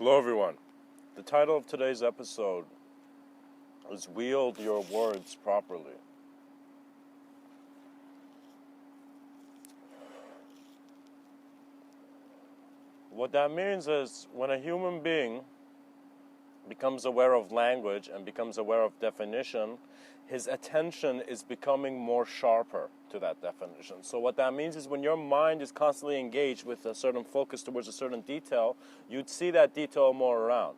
Hello everyone. The title of today's episode is Wield Your Words Properly. What that means is when a human being becomes aware of language and becomes aware of definition, his attention is becoming more sharper to that definition. So what that means is when your mind is constantly engaged with a certain focus towards a certain detail, you'd see that detail more around.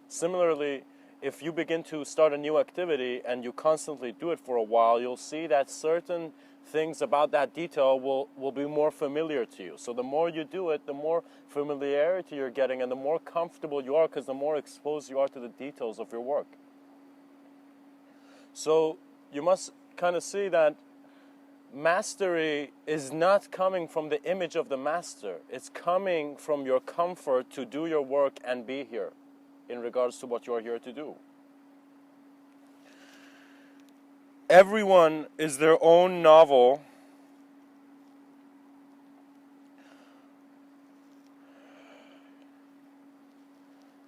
Similarly, if you begin to start a new activity and you constantly do it for a while, you'll see that certain things about that detail will be more familiar to you. So the more you do it, the more familiarity you're getting and the more comfortable you are, because the more exposed you are to the details of your work. So you must kind of see that mastery is not coming from the image of the master. It's coming from your comfort to do your work and be here in regards to what you are here to do. Everyone is their own novel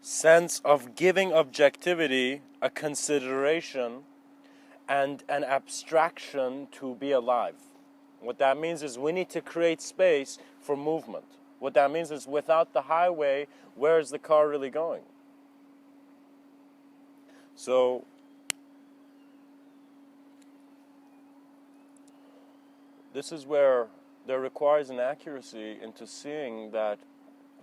sense of giving objectivity a consideration and an abstraction to be alive. What that means is we need to create space for movement. What that means is without the highway, where is the car really going? So this is where there requires an accuracy into seeing that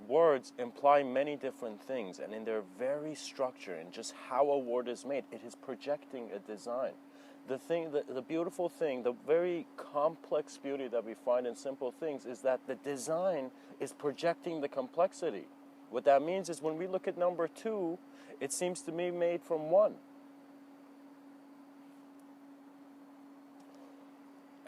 words imply many different things, and in their very structure and just how a word is made, it is projecting a design. The beautiful thing, the very complex beauty that we find in simple things is that the design is projecting the complexity. What that means is when we look at number 2, it seems to be made from 1.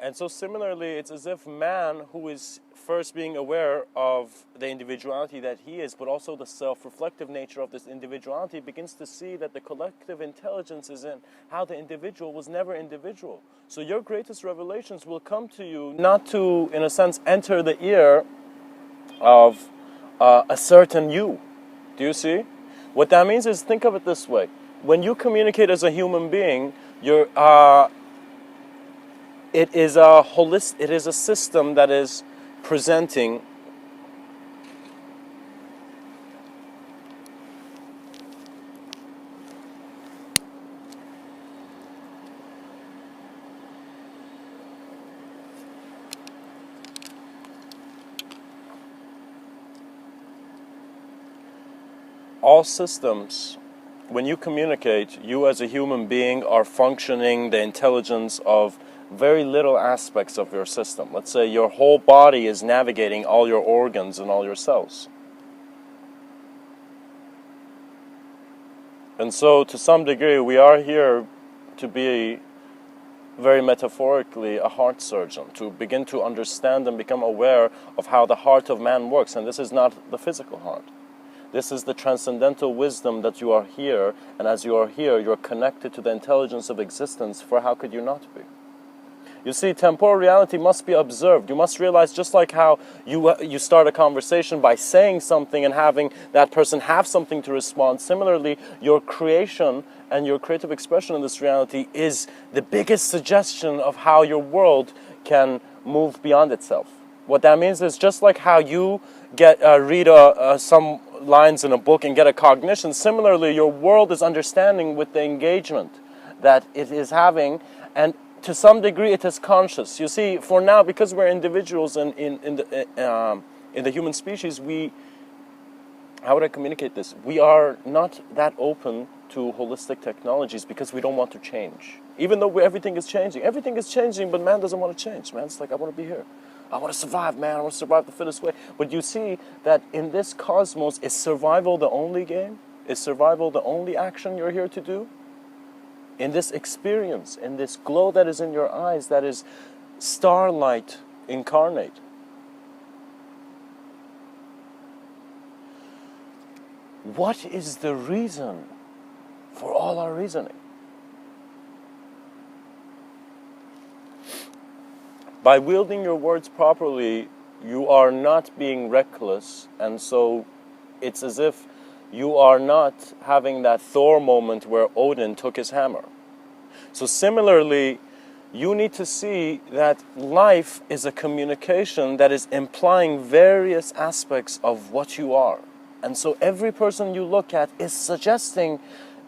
And so similarly, it's as if man, who is first being aware of the individuality that he is, but also the self-reflective nature of this individuality, begins to see that the collective intelligence is in how the individual was never individual. So your greatest revelations will come to you not to, in a sense, enter the ear of a certain you. Do you see? What that means is, think of it this way. When you communicate as a human being, it is a system that is presenting all systems. When you communicate, you as a human being are functioning the intelligence of very little aspects of your system. Let's say your whole body is navigating all your organs and all your cells. And so to some degree we are here to be, very metaphorically, a heart surgeon, to begin to understand and become aware of how the heart of man works. And this is not the physical heart. This is the transcendental wisdom that you are here, and as you are here, you're connected to the intelligence of existence, for how could you not be? You see, temporal reality must be observed. You must realize, just like how you start a conversation by saying something and having that person have something to respond, similarly, your creation and your creative expression in this reality is the biggest suggestion of how your world can move beyond itself. What that means is, just like how you read some lines in a book and get a cognition, similarly, your world is understanding with the engagement that it is having, and to some degree it is conscious. You see, for now, because we're individuals in the human species, how would I communicate this? We are not that open to holistic technologies because we don't want to change. Even though everything is changing, but man doesn't want to change. Man's like, I want to be here. I want to survive, man. I want to survive the fittest way. But you see that in this cosmos, is survival the only game? Is survival the only action you're here to do? In this experience, in this glow that is in your eyes, that is starlight incarnate. What is the reason for all our reasoning? By wielding your words properly, you are not being reckless, and so it's as if you are not having that Thor moment where Odin took his hammer. So similarly, you need to see that life is a communication that is implying various aspects of what you are. And so every person you look at is suggesting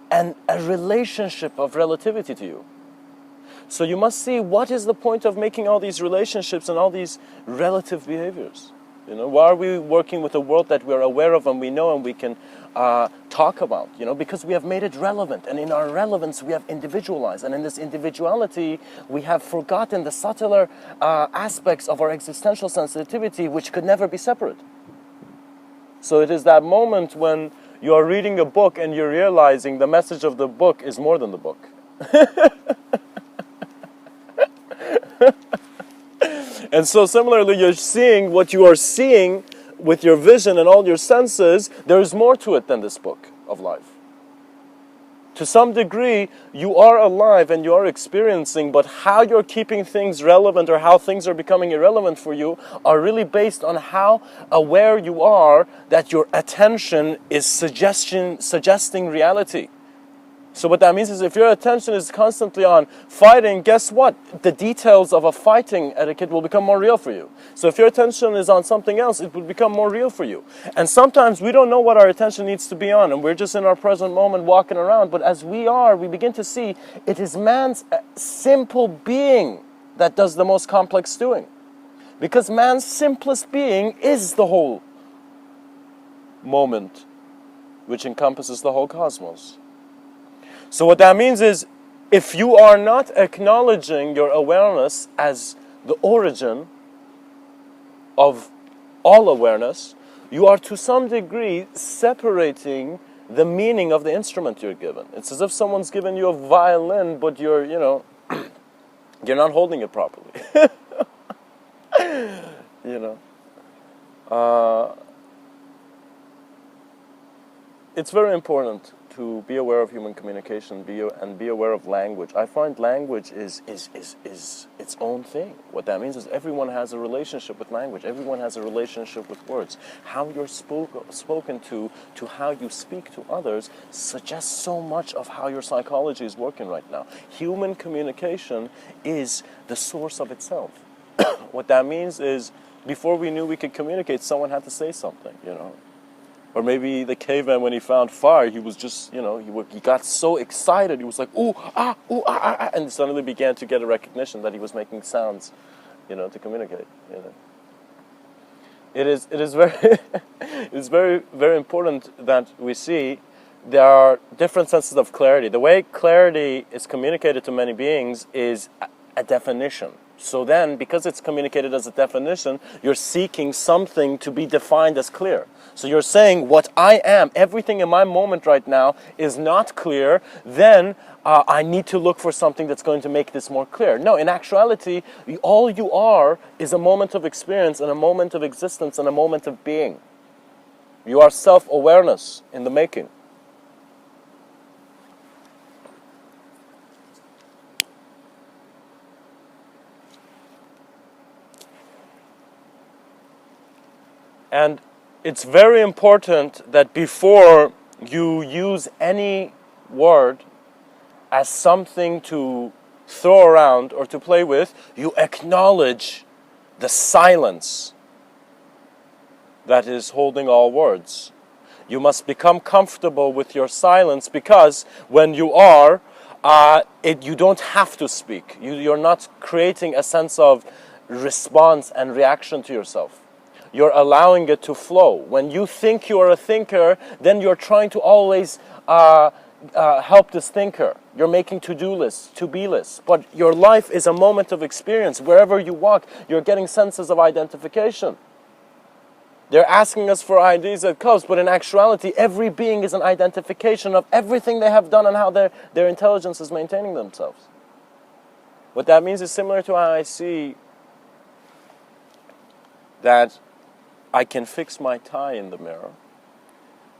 a relationship of relativity to you. So you must see what is the point of making all these relationships and all these relative behaviors. You know, why are we working with a world that we are aware of and we know and we can talk about? You know, because we have made it relevant, and in our relevance we have individualized, and in this individuality we have forgotten the subtler aspects of our existential sensitivity, which could never be separate. So it is that moment when you are reading a book and you're realizing the message of the book is more than the book. And so similarly, you're seeing what you are seeing with your vision and all your senses. There is more to it than this book of life. To some degree, you are alive and you are experiencing, but how you're keeping things relevant or how things are becoming irrelevant for you are really based on how aware you are that your attention is suggesting reality. So what that means is if your attention is constantly on fighting, guess what? The details of a fighting etiquette will become more real for you. So if your attention is on something else, it will become more real for you. And sometimes we don't know what our attention needs to be on, and we're just in our present moment walking around. But as we begin to see it is man's simple being that does the most complex doing. Because man's simplest being is the whole moment, which encompasses the whole cosmos. So what that means is, if you are not acknowledging your awareness as the origin of all awareness, you are to some degree separating the meaning of the instrument you're given. It's as if someone's given you a violin, but you're not holding it properly. It's very important to be aware of human communication, and be aware of language. I find language is its own thing. What that means is everyone has a relationship with language. Everyone has a relationship with words. How you're spoken to how you speak to others suggests so much of how your psychology is working right now. Human communication is the source of itself. What that means is, before we knew we could communicate, someone had to say something, Or maybe the caveman, when he found fire, he was just, he got so excited. He was like, ooh, ah, and suddenly began to get a recognition that he was making sounds, to communicate. It is very, it's very, very important that we see there are different senses of clarity. The way clarity is communicated to many beings is a definition. So then, because it's communicated as a definition, you're seeking something to be defined as clear. So you're saying, what I am, everything in my moment right now is not clear, then I need to look for something that's going to make this more clear. No, in actuality, all you are is a moment of experience and a moment of existence and a moment of being. You are self-awareness in the making. And it's very important that before you use any word as something to throw around or to play with, you acknowledge the silence that is holding all words. You must become comfortable with your silence, because when you are, you don't have to speak. You're not creating a sense of response and reaction to yourself. You're allowing it to flow. When you think you are a thinker, then you're trying to always help this thinker. You're making to-do lists, to-be lists. But your life is a moment of experience. Wherever you walk, you're getting senses of identification. They're asking us for IDs at coast, but in actuality, every being is an identification of everything they have done and how their intelligence is maintaining themselves. What that means is similar to how I see that I can fix my tie in the mirror.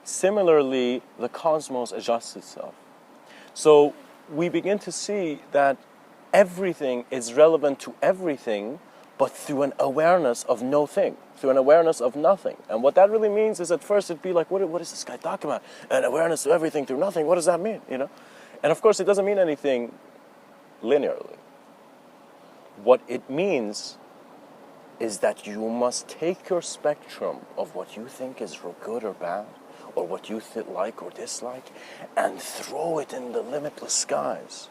Similarly, the cosmos adjusts itself. So we begin to see that everything is relevant to everything, but through an awareness of no thing, through an awareness of nothing. And what that really means is, at first it'd be like, what is this guy talking about? An awareness of everything through nothing, what does that mean, you know? And of course it doesn't mean anything linearly. What it means is that you must take your spectrum of what you think is good or bad, or what you like or dislike, and throw it in the limitless skies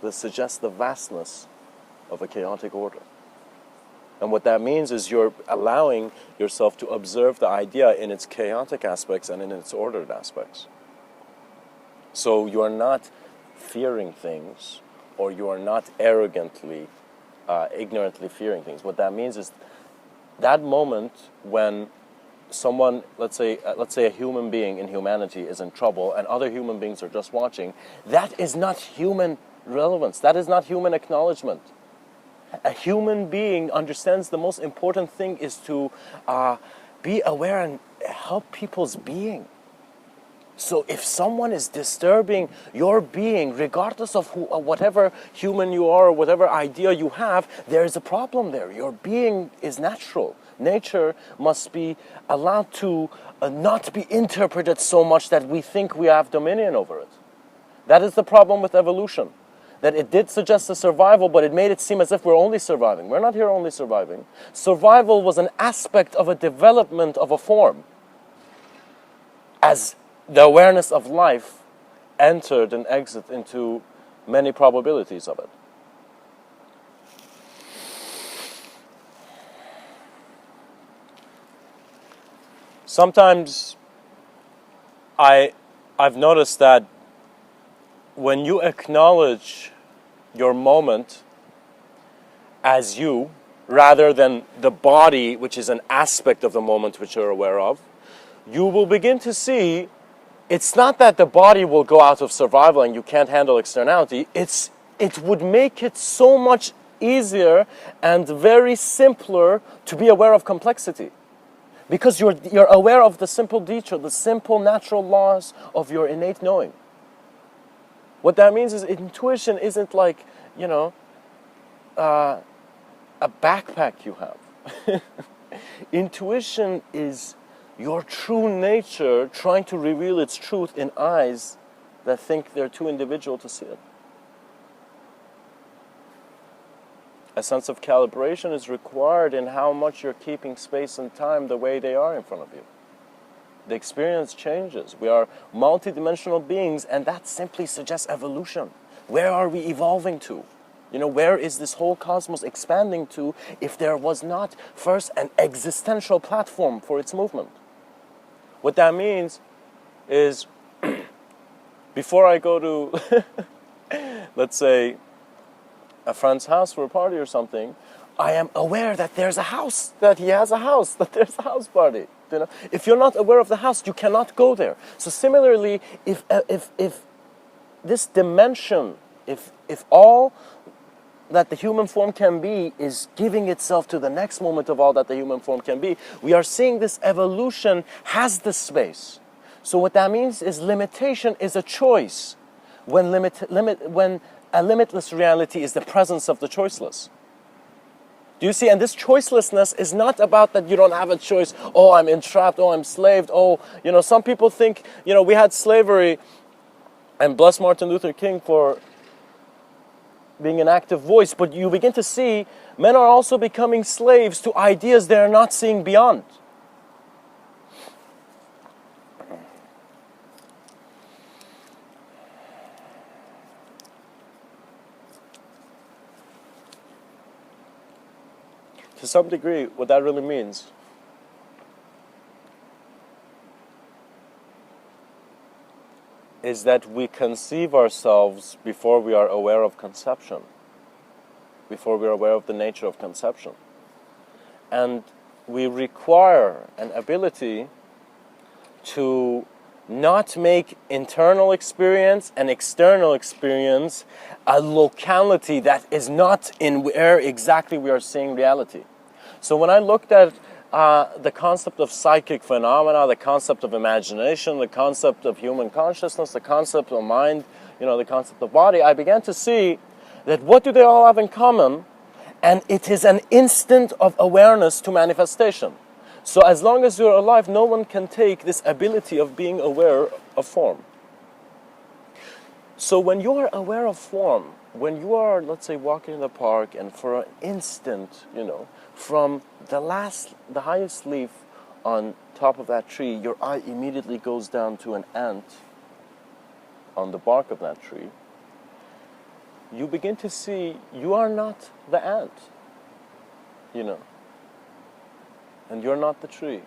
that suggest the vastness of a chaotic order. And what that means is you're allowing yourself to observe the idea in its chaotic aspects and in its ordered aspects. So you are not fearing things, or you are not arrogantly, ignorantly fearing things. What that means is that moment when someone, let's say a human being in humanity is in trouble and other human beings are just watching, that is not human relevance. That is not human acknowledgement. A human being understands the most important thing is to be aware and help people's being. So if someone is disturbing your being, regardless of whatever human you are or whatever idea you have, there is a problem there. Your being is natural. Nature must be allowed to not be interpreted so much that we think we have dominion over it. That is the problem with evolution. That it did suggest a survival, but it made it seem as if we're only surviving. We're not here only surviving. Survival was an aspect of a development of a form, as the awareness of life entered and exited into many probabilities of it. Sometimes I've noticed that when you acknowledge your moment as you, rather than the body, which is an aspect of the moment which you're aware of, you will begin to see it's not that the body will go out of survival and you can't handle externality. It would make it so much easier and very simpler to be aware of complexity. Because you're aware of the simple detail, the simple natural laws of your innate knowing. What that means is intuition isn't like, a backpack you have. Intuition is your true nature trying to reveal its truth in eyes that think they're too individual to see it. A sense of calibration is required in how much you're keeping space and time the way they are in front of you. The experience changes. We are multidimensional beings, and that simply suggests evolution. Where are we evolving to? Where is this whole cosmos expanding to if there was not first an existential platform for its movement? What that means is, before I go to, let's say, a friend's house for a party or something, I am aware that there's a house, that he has a house, that there's a house party. If you're not aware of the house, you cannot go there. So similarly, if this dimension, if all that the human form can be is giving itself to the next moment of all that the human form can be, we are seeing this evolution has the space. So what that means is limitation is a choice when a limitless reality is the presence of the choiceless. Do you see? And this choicelessness is not about that you don't have a choice. Oh, I'm entrapped. Oh, I'm slaved. Oh, some people think, we had slavery, and bless Martin Luther King for being an active voice, but you begin to see men are also becoming slaves to ideas they're not seeing beyond. To some degree, what that really means is that we conceive ourselves before we are aware of conception, before we are aware of the nature of conception. And we require an ability to not make internal experience and external experience a locality that is not in where exactly we are seeing reality. So when I looked at the concept of psychic phenomena, the concept of imagination, the concept of human consciousness, the concept of mind, the concept of body, I began to see that what do they all have in common? And it is an instant of awareness to manifestation. So as long as you're alive, no one can take this ability of being aware of form. So when you are aware of form, when you are, let's say, walking in the park, and for an instant, from the highest leaf on top of that tree, your eye immediately goes down to an ant on the bark of that tree, you begin to see you are not the ant, and you're not the tree.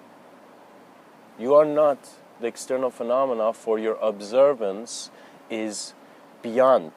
You are not the external phenomena, for your observance is beyond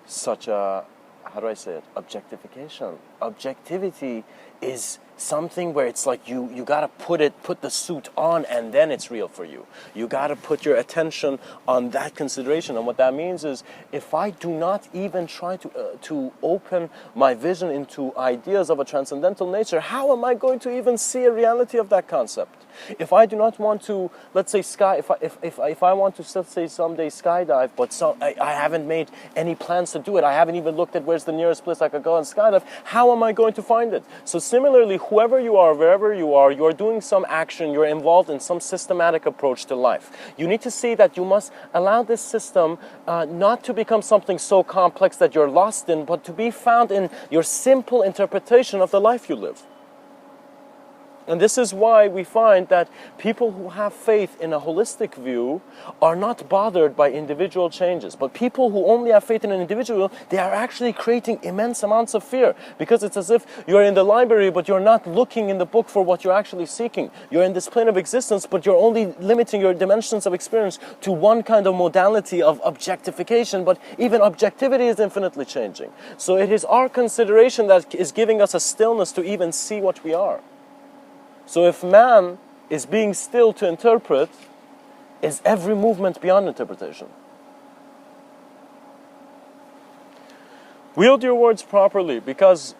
such a, how do I say it, objectification. Objectivity is something where it's like you gotta put the suit on, and then it's real for you. You gotta put your attention on that consideration. And what that means is, if I do not even try to open my vision into ideas of a transcendental nature, how am I going to even see a reality of that concept? If I do not want to, let's say, if I want to, let's say, someday skydive, but I haven't made any plans to do it, I haven't even looked at where's the nearest place I could go and skydive, how am I going to find it? So similarly, whoever you are, wherever you are, you're doing some action, you're involved in some systematic approach to life. You need to see that you must allow this system not to become something so complex that you're lost in, but to be found in your simple interpretation of the life you live. And this is why we find that people who have faith in a holistic view are not bothered by individual changes. But people who only have faith in an individual, they are actually creating immense amounts of fear. Because it's as if you're in the library, but you're not looking in the book for what you're actually seeking. You're in this plane of existence, but you're only limiting your dimensions of experience to one kind of modality of objectification. But even objectivity is infinitely changing. So it is our consideration that is giving us a stillness to even see what we are. So if man is being still to interpret, is every movement beyond interpretation? Wield your words properly, because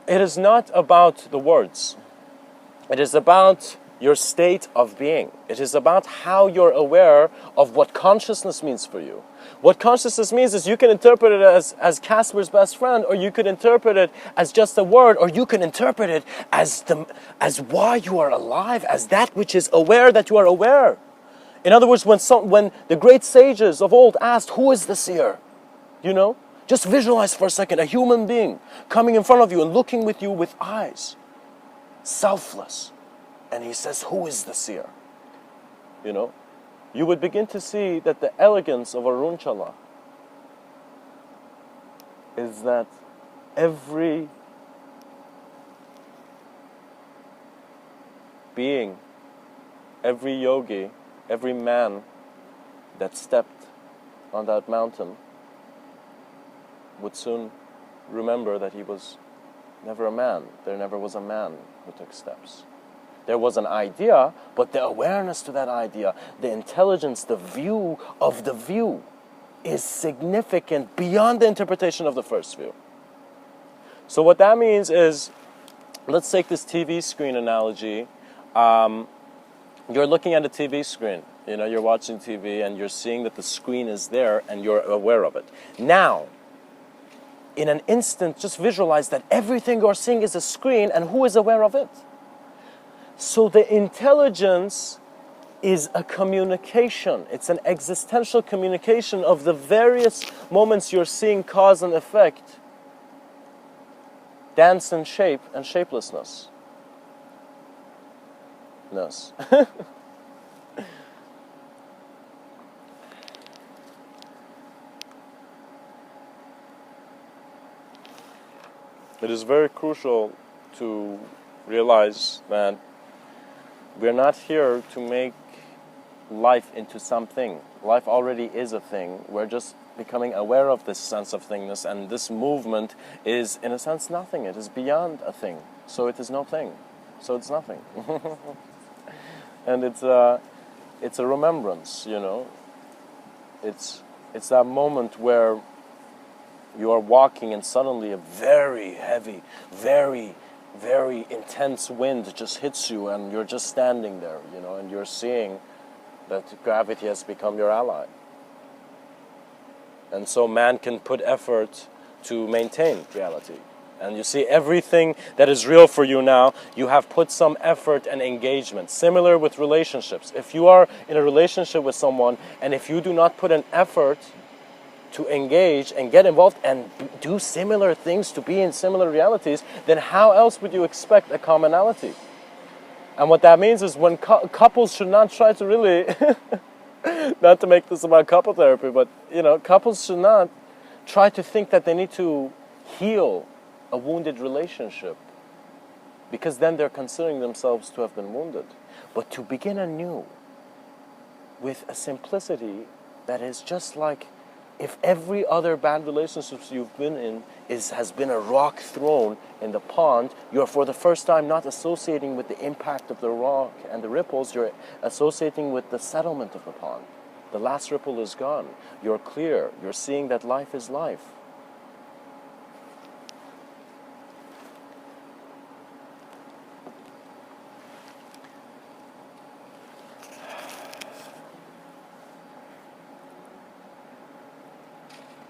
it is not about the words. It is about your state of being. It is about how you're aware of what consciousness means for you. What consciousness means is you can interpret it as Casper's best friend, or you could interpret it as just a word, or you can interpret it as why you are alive, as that which is aware that you are aware. In other words, when the great sages of old asked, who is the seer? Just visualize for a second a human being coming in front of you and looking with you with eyes, selfless. And he says, who is the seer? You would begin to see that the elegance of Arunchala is that every being, every yogi, every man that stepped on that mountain would soon remember that he was never a man. There never was a man who took steps. There was an idea, but the awareness to that idea, the intelligence, the view of the view is significant beyond the interpretation of the first view. So what that means is, let's take this TV screen analogy. You're looking at a TV screen. You're watching TV and you're seeing that the screen is there and you're aware of it. Now, in an instant, just visualize that everything you're seeing is a screen, and who is aware of it? So the intelligence is a communication. It's an existential communication of the various moments you're seeing cause and effect, dance and shape and shapelessness. It is very crucial to realize that we're not here to make life into something. Life already is a thing. We're just becoming aware of this sense of thingness, and this movement is, in a sense, nothing. It is beyond a thing. So it is no thing. So it's nothing. And it's a remembrance, It's that moment where you are walking and suddenly a very heavy, very, very intense wind just hits you, and you're just standing there, and you're seeing that gravity has become your ally. And so man can put effort to maintain reality. And you see everything that is real for you now, you have put some effort and engagement. Similar with relationships. If you are in a relationship with someone, and if you do not put an effort to engage and get involved and do similar things, to be in similar realities, then how else would you expect a commonality? And what that means is when couples should not try to really, not to make this about couple therapy, but couples should not try to think that they need to heal a wounded relationship, because then they're considering themselves to have been wounded. But to begin anew with a simplicity that is just like if every other bad relationship you've been in has been a rock thrown in the pond, you're for the first time not associating with the impact of the rock and the ripples, you're associating with the settlement of the pond. The last ripple is gone. You're clear. You're seeing that life is life.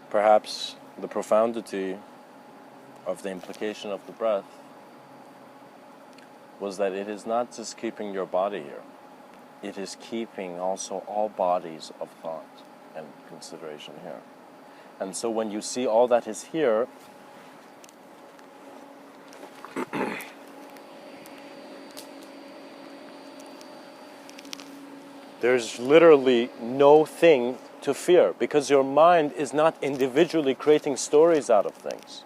Perhaps the profundity of the implication of the breath was that it is not just keeping your body here. It is keeping also all bodies of thought and consideration here. And so when you see all that is here, there's literally no thing to fear, because your mind is not individually creating stories out of things,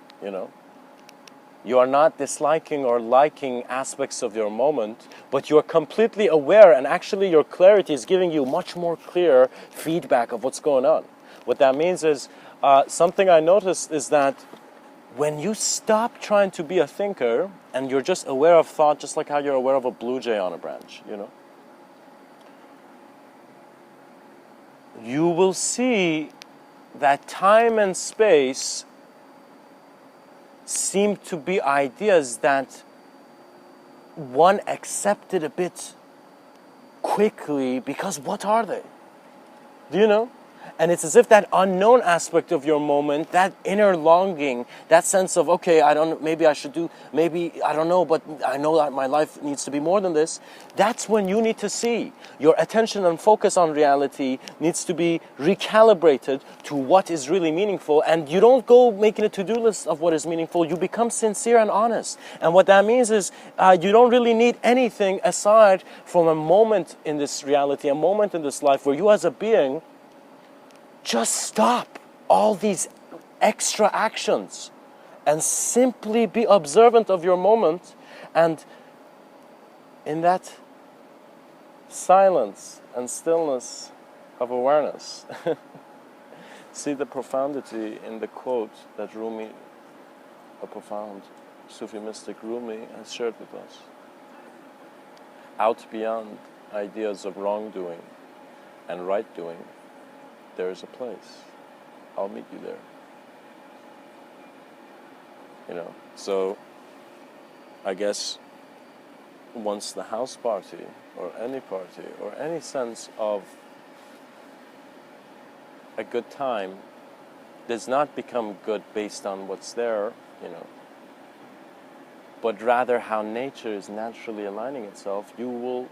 You are not disliking or liking aspects of your moment, but you're completely aware, and actually your clarity is giving you much more clear feedback of what's going on. What that means is, something I noticed is that when you stop trying to be a thinker, and you're just aware of thought, just like how you're aware of a blue jay on a branch, you will see that time and space seem to be ideas that one accepted a bit quickly, because what are they? Do you know? And it's as if that unknown aspect of your moment, that inner longing, that sense of, okay, I don't know, but I know that my life needs to be more than this. That's when you need to see. Your attention and focus on reality needs to be recalibrated to what is really meaningful. And you don't go making a to-do list of what is meaningful. You become sincere and honest. And what that means is you don't really need anything aside from a moment in this reality, a moment in this life where you as a being just stop all these extra actions and simply be observant of your moment, and in that silence and stillness of awareness, see the profundity in the quote that Rumi, a profound Sufi mystic Rumi, has shared with us. Out beyond ideas of wrongdoing and right doing, there is a place. I'll meet you there. So I guess once the house party or any sense of a good time does not become good based on what's there, but rather how nature is naturally aligning itself, you will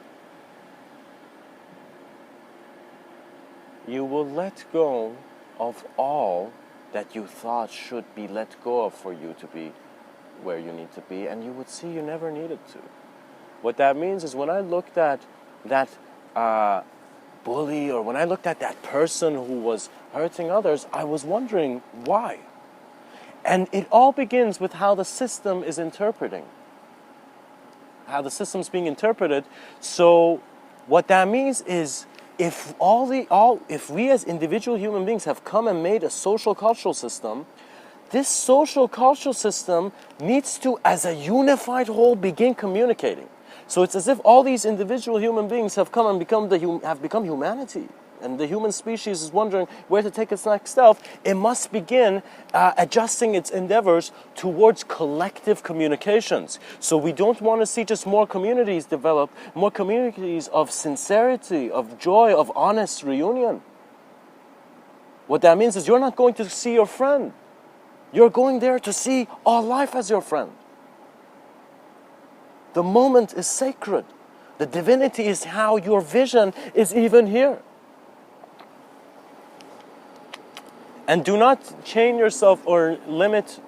let go of all that you thought should be let go of for you to be where you need to be, and you would see you never needed to. What that means is when I looked at that bully, or when I looked at that person who was hurting others, I was wondering why. And it all begins with how the system is interpreting, how the system's being interpreted. So what that means is, if we as individual human beings have come and made a social cultural system, this social cultural system needs to, as a unified whole, begin communicating. So it's as if all these individual human beings have come and become humanity, and the human species is wondering where to take its next step. It must begin adjusting its endeavors towards collective communications. So we don't want to see just more communities develop, more communities of sincerity, of joy, of honest reunion. What that means is you're not going to see your friend You're going there to see all life as your friend. The moment is sacred. The divinity is how your vision is even here. And do not chain yourself or limit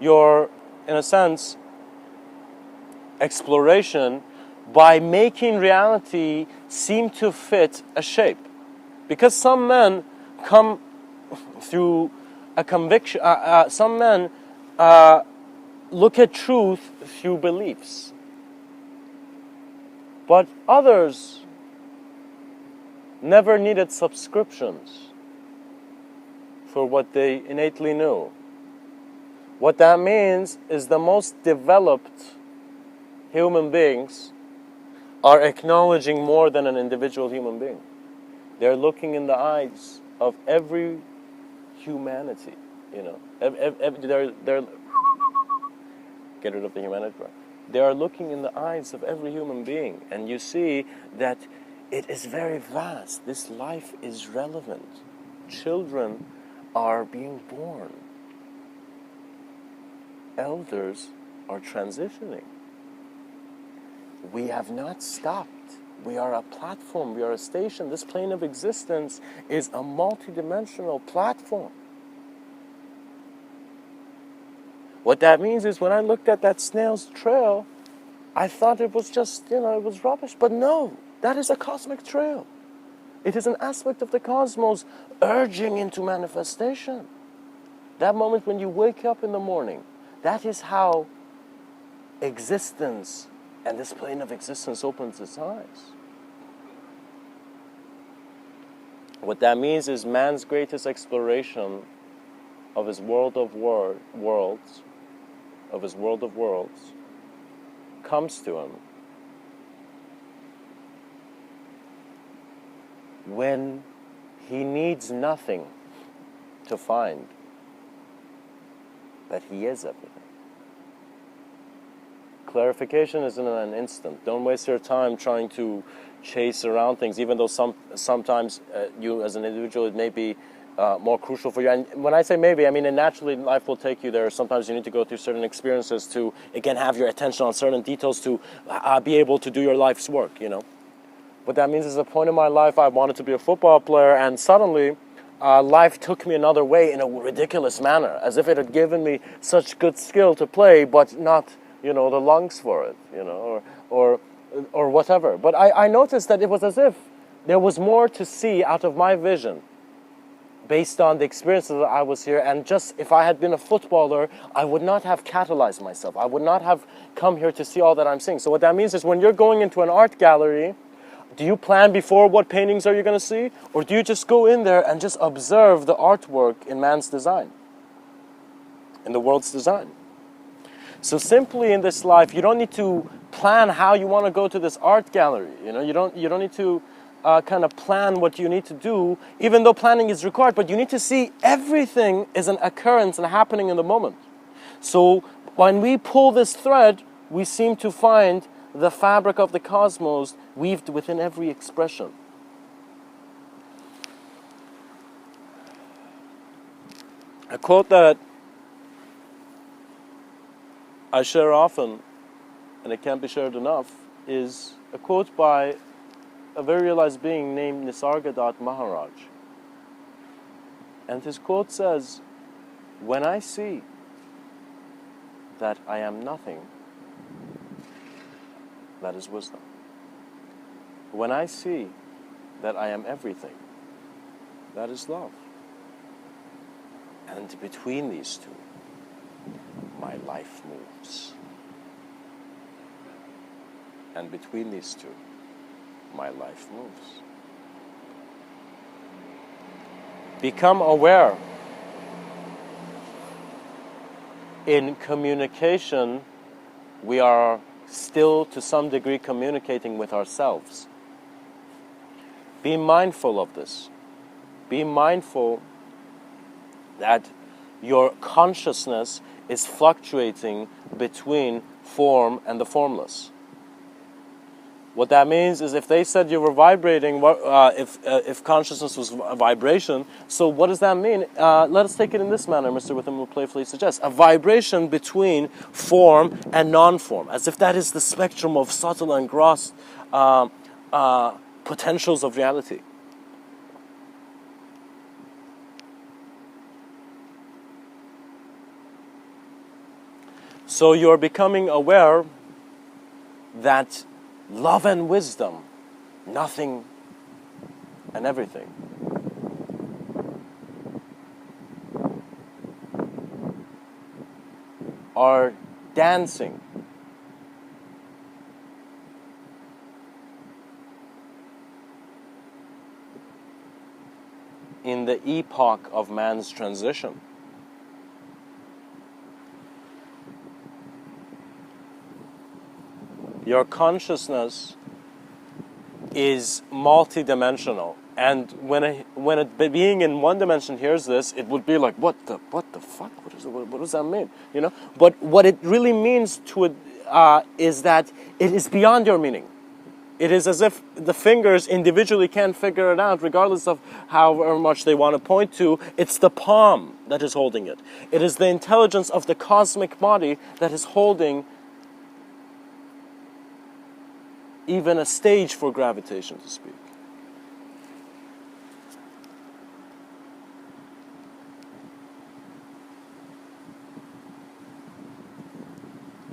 your, in a sense, exploration by making reality seem to fit a shape. Because some men come through a conviction, some men look at truth through beliefs. But others never needed subscriptions for what they innately knew. What that means is the most developed human beings are acknowledging more than an individual human being. They're looking in the eyes of every humanity, you know. They're get rid of the humanity part. They are looking in the eyes of every human being, and you see that it is very vast. This life is relevant. Children are being born. Elders are transitioning. We have not stopped. We are a platform. We are a station. This plane of existence is a multidimensional platform. What that means is when I looked at that snail's trail, I thought it was just, it was rubbish. But no, that is a cosmic trail. It is an aspect of the cosmos urging into manifestation. That moment when you wake up in the morning, that is how existence and this plane of existence opens its eyes. What that means is man's greatest exploration of his world of worlds, comes to him when he needs nothing to find that he is everything. Clarification is in an instant. Don't waste your time trying to chase around things, even though sometimes you as an individual, it may be more crucial for you. And when I say maybe, I mean naturally life will take you there. Sometimes you need to go through certain experiences to, again, have your attention on certain details to be able to do your life's work, What that means is, at a point in my life, I wanted to be a football player, and suddenly life took me another way in a ridiculous manner, as if it had given me such good skill to play, but not, the lungs for it, or whatever. But I noticed that it was as if there was more to see out of my vision based on the experiences that I was here. And just if I had been a footballer, I would not have catalyzed myself. I would not have come here to see all that I'm seeing. So what that means is, when you're going into an art gallery, do you plan before what paintings are you going to see? Or do you just go in there and just observe the artwork in man's design, in the world's design? So simply in this life, you don't need to plan how you want to go to this art gallery. You don't need to kind of plan what you need to do, even though planning is required. But you need to see everything is an occurrence and happening in the moment. So when we pull this thread, we seem to find the fabric of the cosmos weaved within every expression. A quote that I share often, and it can't be shared enough, is a quote by a very realized being named Nisargadatta Maharaj. And his quote says, "When I see that I am nothing, that is wisdom. When I see that I am everything, that is love. And between these two, my life moves. And between these two, my life moves." Become aware. In communication, we are still to some degree communicating with ourselves. Be mindful of this. Be mindful that your consciousness is fluctuating between form and the formless. What that means is if they said you were vibrating, if consciousness was a vibration, so what does that mean? Let us take it in this manner, Mr. Within will playfully suggest. A vibration between form and non-form, as if that is the spectrum of subtle and gross potentials of reality. So you're becoming aware that love and wisdom, nothing and everything, are dancing in the epoch of man's transition. Your consciousness is multidimensional, and when a being in one dimension hears this, it would be like, what the fuck? What does that mean? You know. But what it really means to it is that it is beyond your meaning. It is as if the fingers individually can't figure it out, regardless of however much they want to point to. It's the palm that is holding it. It is the intelligence of the cosmic body that is holding even a stage for gravitation, to speak.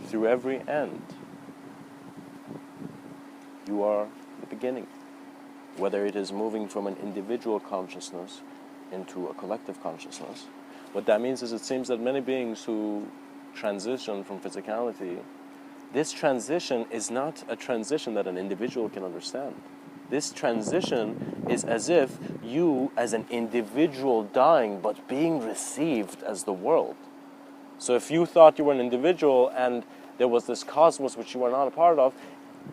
Through every end, you are the beginning. Whether it is moving from an individual consciousness into a collective consciousness, what that means is it seems that many beings who transition from physicality, this transition is not a transition that an individual can understand. This transition is as if you, as an individual, dying, but being received as the world. So if you thought you were an individual and there was this cosmos which you were not a part of,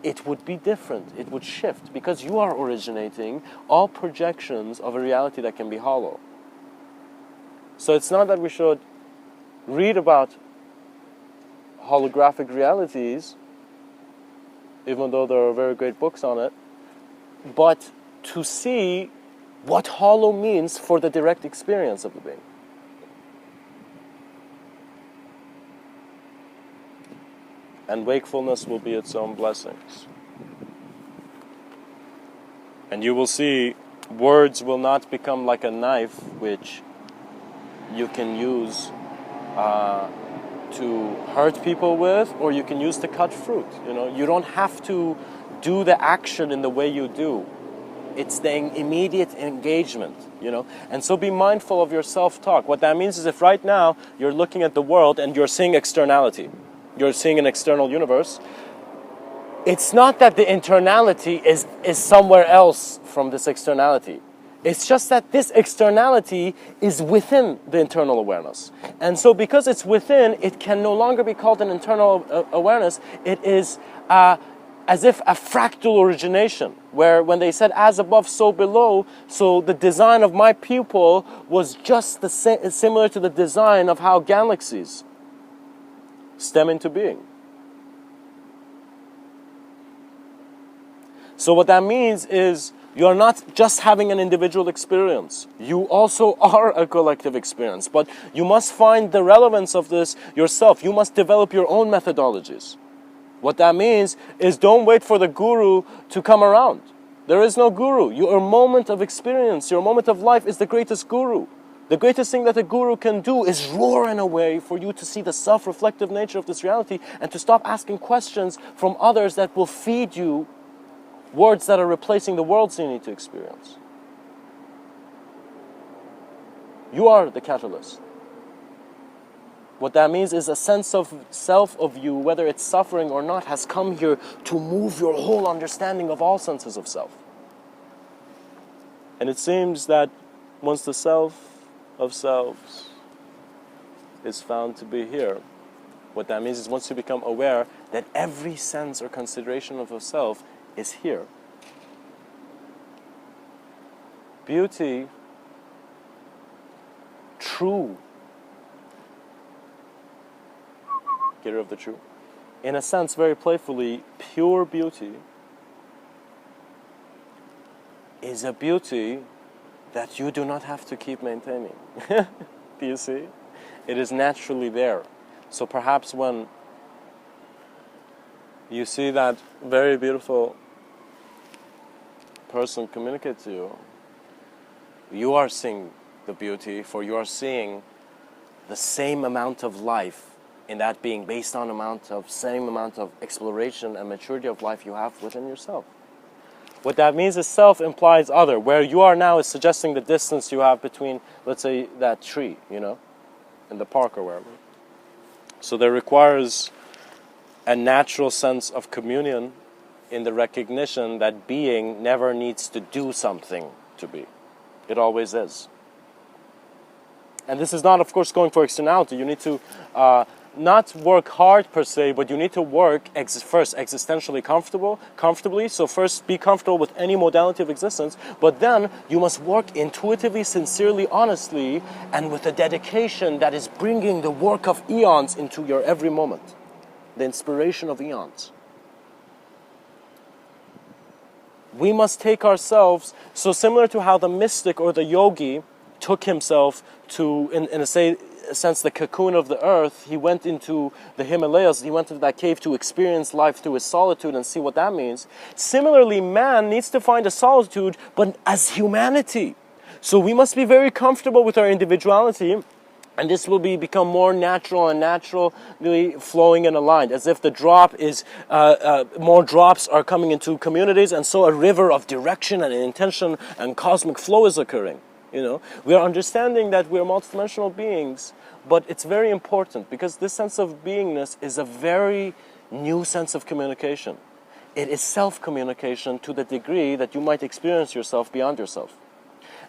it would be different. It would shift, because you are originating all projections of a reality that can be hollow. So it's not that we should read about holographic realities, even though there are very great books on it, but to see what hollow means for the direct experience of the being. And wakefulness will be its own blessings. And you will see words will not become like a knife which you can use to hurt people with, or you can use to cut fruit. You know, you don't have to do the action in the way you do. It's the immediate engagement, you know. And so be mindful of your self-talk. What that means is if right now you're looking at the world and you're seeing externality, you're seeing an external universe, it's not that the internality is somewhere else from this externality. It's just that this externality is within the internal awareness. And so because it's within, it can no longer be called an internal awareness. It is as if a fractal origination, where when they said as above, so below, so the design of my pupil was just similar to the design of how galaxies stem into being. So what that means is you're not just having an individual experience. You also are a collective experience. But you must find the relevance of this yourself. You must develop your own methodologies. What that means is don't wait for the guru to come around. There is no guru. Your moment of experience, your moment of life is the greatest guru. The greatest thing that a guru can do is roar in a way for you to see the self-reflective nature of this reality and to stop asking questions from others that will feed you words that are replacing the worlds you need to experience. You are the catalyst. What that means is a sense of self of you, whether it's suffering or not, has come here to move your whole understanding of all senses of self. And it seems that once the self of selves is found to be here, what that means is once you become aware that every sense or consideration of a self is here. Beauty, true, get rid of the true, in a sense very playfully, pure beauty is a beauty that you do not have to keep maintaining. Do you see? It is naturally there. So perhaps when you see that very beautiful person communicate to you, you are seeing the beauty, for you are seeing the same amount of life in that being based on same amount of exploration and maturity of life you have within yourself. What that means is self implies other. Where you are now is suggesting the distance you have between, let's say, that tree, in the park or wherever. So there requires a natural sense of communion in the recognition that being never needs to do something to be. It always is. And this is not, of course, going for externality. You need to not work hard per se, but you need to work first existentially comfortably. So first be comfortable with any modality of existence, but then you must work intuitively, sincerely, honestly, and with a dedication that is bringing the work of eons into your every moment. The inspiration of eons. We must take ourselves, so similar to how the mystic or the yogi took himself to, in a sense, the cocoon of the earth. He went into the Himalayas, he went into that cave to experience life through his solitude and see what that means. Similarly, man needs to find a solitude, but as humanity. So we must be very comfortable with our individuality, and this will become more natural and naturally flowing and aligned, as if the drop is, more drops are coming into communities, and so a river of direction and intention and cosmic flow is occurring. We are understanding that we are multidimensional beings, but it's very important because this sense of beingness is a very new sense of communication. It is self-communication to the degree that you might experience yourself beyond yourself.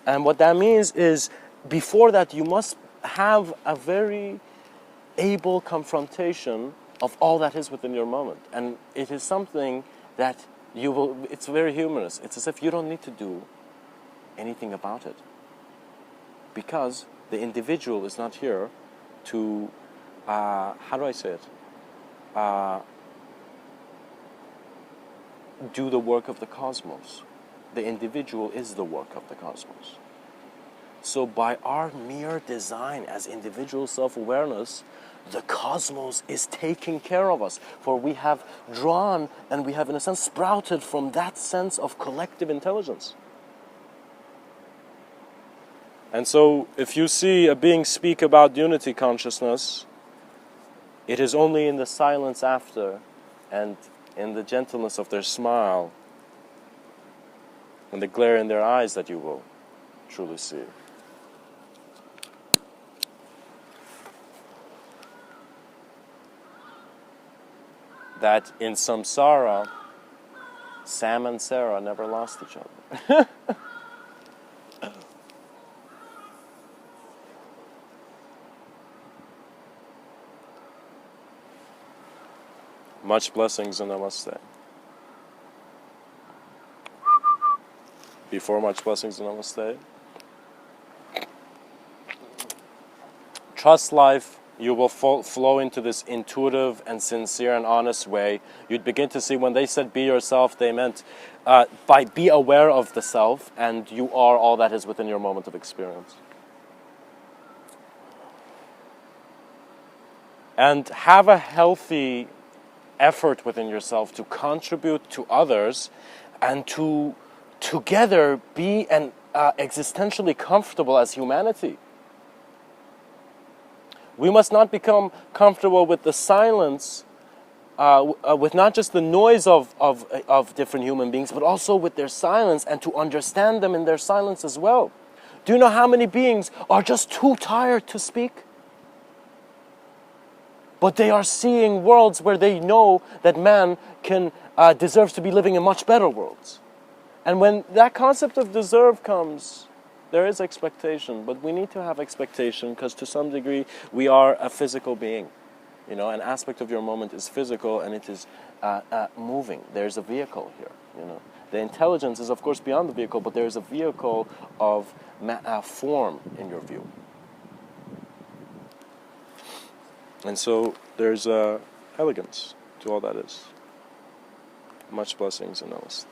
And what that means is, before that, you must have a very able confrontation of all that is within your moment. And it is something that it's very humorous. It's as if you don't need to do anything about it. Because the individual is not here to, how do I say it? Do the work of the cosmos. The individual is the work of the cosmos. So by our mere design as individual self-awareness, the cosmos is taking care of us. For we have drawn and we have, in a sense, sprouted from that sense of collective intelligence. And so, if you see a being speak about unity consciousness, it is only in the silence after and in the gentleness of their smile and the glare in their eyes that you will truly see. That in samsara, Sam and Sarah never lost each other. Much blessings and namaste. Before much blessings and namaste. Trust life. You will flow into this intuitive and sincere and honest way. You'd begin to see when they said be yourself, they meant by be aware of the self, and you are all that is within your moment of experience. And have a healthy effort within yourself to contribute to others and to together be existentially comfortable as humanity. We must not become comfortable with the silence, with not just the noise of different human beings, but also with their silence, and to understand them in their silence as well. Do you know how many beings are just too tired to speak? But they are seeing worlds where they know that man deserves to be living in much better worlds. And when that concept of deserve comes, there is expectation, but we need to have expectation because to some degree we are a physical being. An aspect of your moment is physical and it is moving. There's a vehicle here. The intelligence is of course beyond the vehicle, but there is a vehicle of form in your view. And so there's elegance to all that is. Much blessings and namaste.